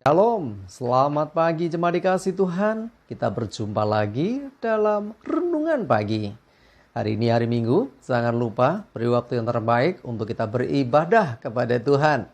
Shalom, selamat pagi jemaat dikasih Tuhan. Kita berjumpa lagi dalam Renungan Pagi. Hari ini hari Minggu, jangan lupa beri waktu yang terbaik untuk kita beribadah kepada Tuhan.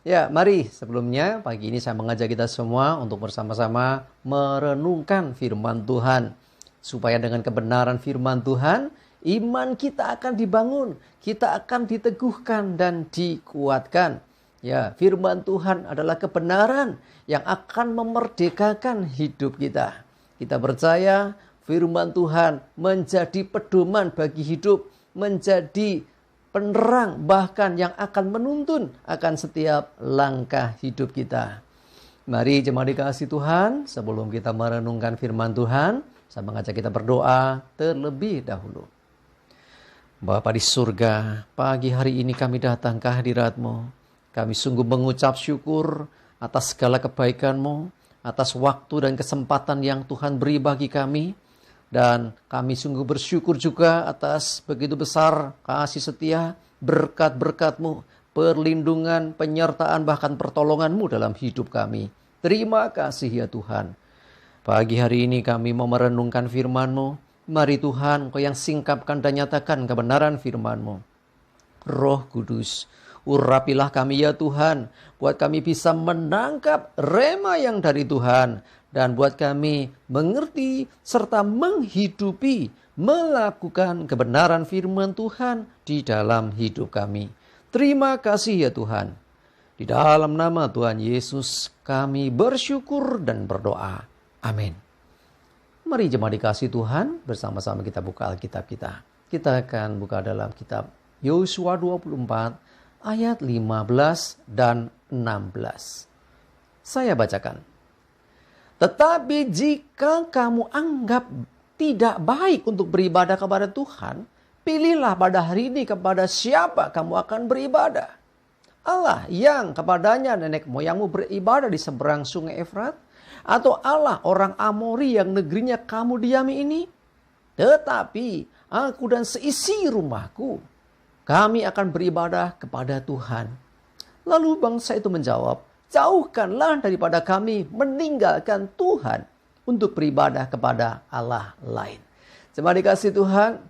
Ya, mari sebelumnya pagi ini saya mengajak kita semua untuk bersama-sama merenungkan firman Tuhan. Supaya dengan kebenaran firman Tuhan, iman kita akan dibangun, kita akan diteguhkan dan dikuatkan. Ya, firman Tuhan adalah kebenaran yang akan memerdekakan hidup kita. Kita percaya firman Tuhan menjadi pedoman bagi hidup, menjadi penerang bahkan yang akan menuntun akan setiap langkah hidup kita. Mari jemaat dikasih Tuhan, sebelum kita merenungkan firman Tuhan, saya mengajak kita berdoa terlebih dahulu. Bapa di surga, pagi hari ini kami datang ke hadirat-Mu. Kami sungguh mengucap syukur atas segala kebaikan-Mu, atas waktu dan kesempatan yang Tuhan beri bagi kami. Dan kami sungguh bersyukur juga atas begitu besar kasih setia, berkat-berkat-Mu, perlindungan, penyertaan, bahkan pertolongan-Mu dalam hidup kami. Terima kasih ya Tuhan. Pagi hari ini kami mau merenungkan firman-Mu. Mari Tuhan, Kau yang singkapkan dan nyatakan kebenaran firman-Mu. Roh Kudus, urapilah kami ya Tuhan, buat kami bisa menangkap rema yang dari Tuhan, dan buat kami mengerti serta menghidupi, melakukan kebenaran firman Tuhan di dalam hidup kami. Terima kasih ya Tuhan. Di dalam nama Tuhan Yesus kami bersyukur dan berdoa. Amin. Mari jemaat dikasih Tuhan, bersama-sama kita buka Alkitab kita. Kita akan buka dalam kitab Yosua 24 ayat 15 dan 16. Saya bacakan. Tetapi jika kamu anggap tidak baik untuk beribadah kepada Tuhan, pilihlah pada hari ini kepada siapa kamu akan beribadah. Allah yang kepadanya nenek moyangmu beribadah di seberang sungai Efrat, atau Allah orang Amori yang negerinya kamu diami ini? Tetapi aku dan seisi rumahku, kami akan beribadah kepada Tuhan. Lalu bangsa itu menjawab, jauhkanlah daripada kami meninggalkan Tuhan untuk beribadah kepada Allah lain. Jemaat dikasih Tuhan,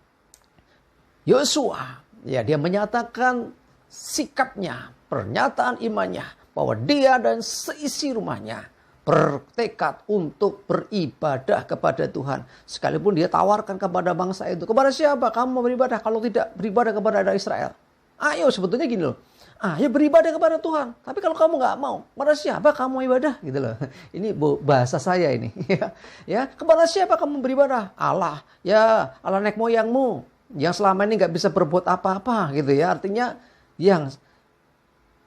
Yosua, dia menyatakan sikapnya, pernyataan imannya, bahwa dia dan seisi rumahnya bertekad untuk beribadah kepada Tuhan. Sekalipun dia tawarkan kepada bangsa itu, kepada siapa kamu mau beribadah kalau tidak beribadah kepada ada Israel? Ayo, sebetulnya gini loh, ayo beribadah kepada Tuhan. Tapi kalau kamu nggak mau, kepada siapa kamu ibadah? Gitu loh. Ini bahasa saya ini. Ya, kepada siapa kamu beribadah? Allah. Ya, Allah nenek moyangmu yang selama ini nggak bisa berbuat apa-apa gitu ya. Artinya yang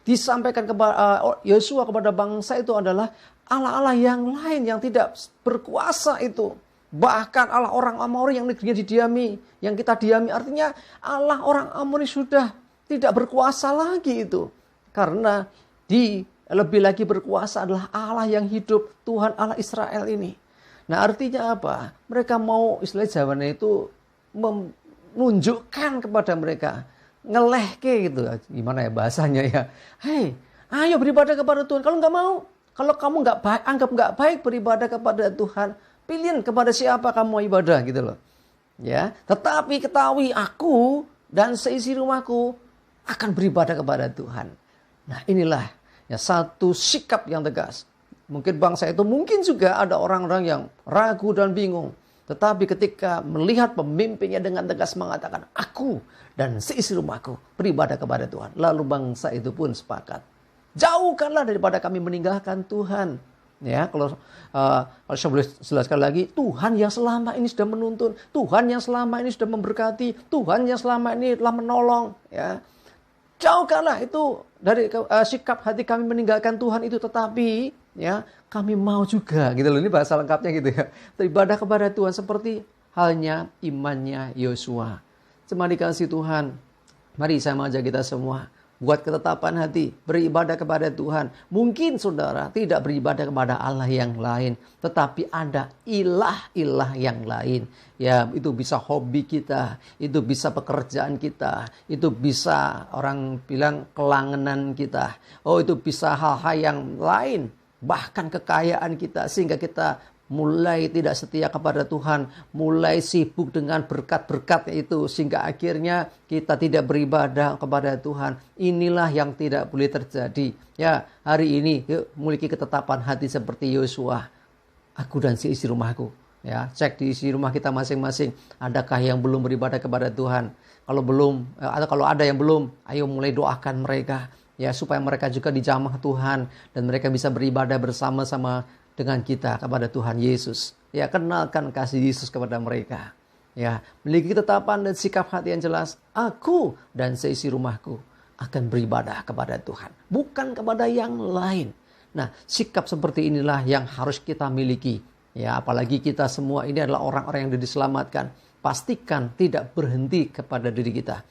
disampaikan kepada Yosua kepada bangsa itu adalah Allah-Allah yang lain yang tidak berkuasa itu. Bahkan Allah orang Amori yang negerinya didiami, yang kita diami. Artinya Allah orang Amori sudah tidak berkuasa lagi itu. Karena lebih lagi berkuasa adalah Allah yang hidup, Tuhan Allah Israel ini. Nah artinya apa? Mereka mau istilah Jawa itu menunjukkan kepada mereka. Ngelehke gitu. Gimana ya bahasanya ya. Hei, ayo beribadah kepada Tuhan. Kalau nggak mau, kalau kamu anggap nggak baik beribadah kepada Tuhan, pilihin kepada siapa kamu mau ibadah gitu loh. Ya, tetapi ketahui aku dan seisi rumahku akan beribadah kepada Tuhan. Nah, inilah ya satu sikap yang tegas. Mungkin bangsa itu mungkin juga ada orang-orang yang ragu dan bingung. Tetapi ketika melihat pemimpinnya dengan tegas mengatakan, aku dan seisi rumahku beribadah kepada Tuhan. Lalu bangsa itu pun sepakat. Jauhkanlah daripada kami meninggalkan Tuhan. Ya, kalau saya boleh jelaskan lagi, Tuhan yang selama ini sudah menuntun, Tuhan yang selama ini sudah memberkati, Tuhan yang selama ini telah menolong. Ya, jauhkanlah itu dari sikap hati kami meninggalkan Tuhan itu, tetapi ya kami mau juga gitu loh. Ini bahasa lengkapnya gitu ya. Beribadah kepada Tuhan seperti halnya imannya Yosua. Jemaat dikasih Tuhan, mari saya mengajak kita semua buat ketetapan hati, beribadah kepada Tuhan. Mungkin saudara tidak beribadah kepada Allah yang lain, tetapi ada ilah-ilah yang lain. Ya, itu bisa hobi kita, itu bisa pekerjaan kita, itu bisa orang bilang kelangenan kita. Oh, itu bisa hal-hal yang lain. bahkan kekayaan kita, sehingga kita mulai tidak setia kepada Tuhan, mulai sibuk dengan berkat-berkat itu, sehingga akhirnya kita tidak beribadah kepada Tuhan. Inilah yang tidak boleh terjadi. Ya, hari ini yuk memiliki ketetapan hati seperti Yosua. Aku dan seisi rumahku. Ya, cek di isi rumah kita masing-masing, adakah yang belum beribadah kepada Tuhan? Kalau belum, atau kalau ada yang belum, ayo mulai doakan mereka, ya, supaya mereka juga dijamah Tuhan dan mereka bisa beribadah bersama-sama dengan kita kepada Tuhan Yesus. Ya, kenalkan kasih Yesus kepada mereka. Ya, memiliki ketetapan dan sikap hati yang jelas. Aku dan seisi rumahku akan beribadah kepada Tuhan, bukan kepada yang lain. Nah, sikap seperti inilah yang harus kita miliki. Ya, apalagi kita semua ini adalah orang-orang yang diselamatkan. Pastikan tidak berhenti kepada diri kita.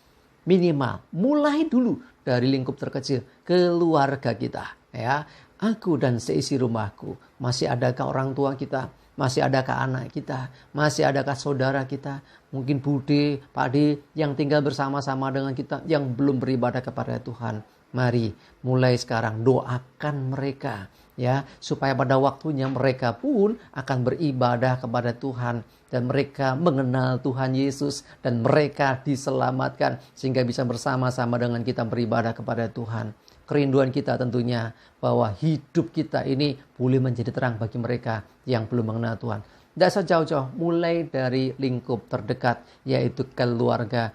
Minimal, mulai dulu dari lingkup terkecil, keluarga kita. Ya, aku dan seisi rumahku. Masih adakah orang tua kita? Masih adakah anak kita? Masih adakah saudara kita? Mungkin Bude, Pak De yang tinggal bersama-sama dengan kita, yang belum beribadah kepada Tuhan. Mari mulai sekarang doakan mereka. Ya, supaya pada waktunya mereka pun akan beribadah kepada Tuhan dan mereka mengenal Tuhan Yesus dan mereka diselamatkan sehingga bisa bersama-sama dengan kita beribadah kepada Tuhan. Kerinduan kita tentunya bahwa hidup kita ini boleh menjadi terang bagi mereka yang belum mengenal Tuhan. Tidak usah jauh-jauh, mulai dari lingkup terdekat, yaitu keluarga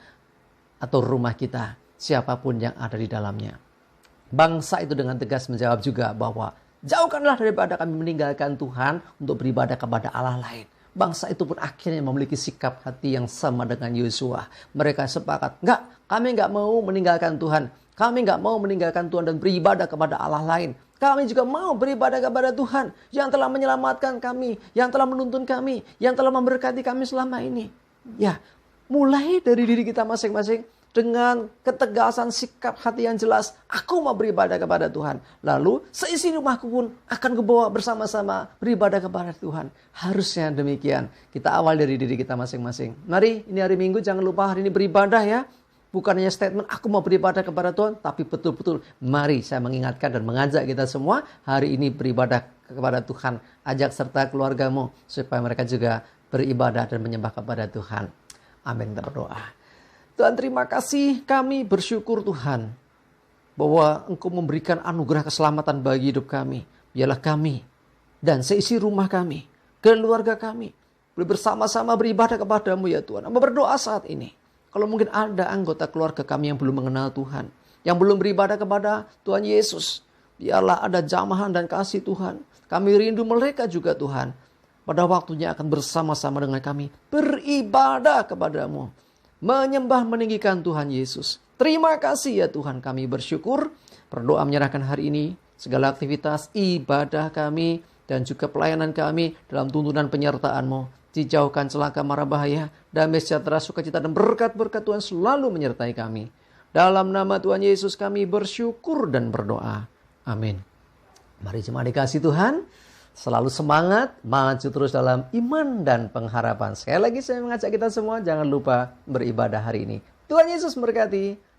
atau rumah kita, siapapun yang ada di dalamnya. Bangsa itu dengan tegas menjawab juga bahwa jauhkanlah daripada kami meninggalkan Tuhan untuk beribadah kepada Allah lain. Bangsa itu pun akhirnya memiliki sikap hati yang sama dengan Yosua. Mereka sepakat, kami enggak mau meninggalkan Tuhan. Kami enggak mau meninggalkan Tuhan dan beribadah kepada Allah lain. Kami juga mau beribadah kepada Tuhan yang telah menyelamatkan kami, yang telah menuntun kami, yang telah memberkati kami selama ini. Ya, mulai dari diri kita masing-masing. Dengan ketegasan sikap hati yang jelas, aku mau beribadah kepada Tuhan. Lalu seisi rumahku pun akan kubawa bersama-sama beribadah kepada Tuhan. Harusnya demikian. Kita awal dari diri kita masing-masing. Mari, ini hari Minggu, jangan lupa hari ini beribadah ya. Bukan hanya statement, aku mau beribadah kepada Tuhan. Tapi betul-betul, mari saya mengingatkan dan mengajak kita semua hari ini beribadah kepada Tuhan. Ajak serta keluargamu supaya mereka juga beribadah dan menyembah kepada Tuhan. Amin, kita berdoa. Tuhan, terima kasih, kami bersyukur Tuhan bahwa Engkau memberikan anugerah keselamatan bagi hidup kami. Biarlah kami dan seisi rumah kami, keluarga kami boleh bersama-sama beribadah kepada-Mu ya Tuhan. Amba berdoa saat ini, kalau mungkin ada anggota keluarga kami yang belum mengenal Tuhan, yang belum beribadah kepada Tuhan Yesus, biarlah ada jamahan dan kasih Tuhan. Kami rindu mereka juga Tuhan. Pada waktunya akan bersama-sama dengan kami beribadah kepada-Mu, menyembah meninggikan Tuhan Yesus. Terima kasih ya Tuhan, kami bersyukur. Berdoa menyerahkan hari ini segala aktivitas ibadah kami dan juga pelayanan kami dalam tuntunan penyertaan-Mu. Dijauhkan celaka mara bahaya, damai sejahtera, sukacita dan berkat-berkat Tuhan selalu menyertai kami. Dalam nama Tuhan Yesus kami bersyukur dan berdoa. Amin. Mari jemaat dikasih Tuhan, selalu semangat, maju terus dalam iman dan pengharapan. Sekali lagi saya mengajak kita semua, jangan lupa beribadah hari ini. Tuhan Yesus memberkati.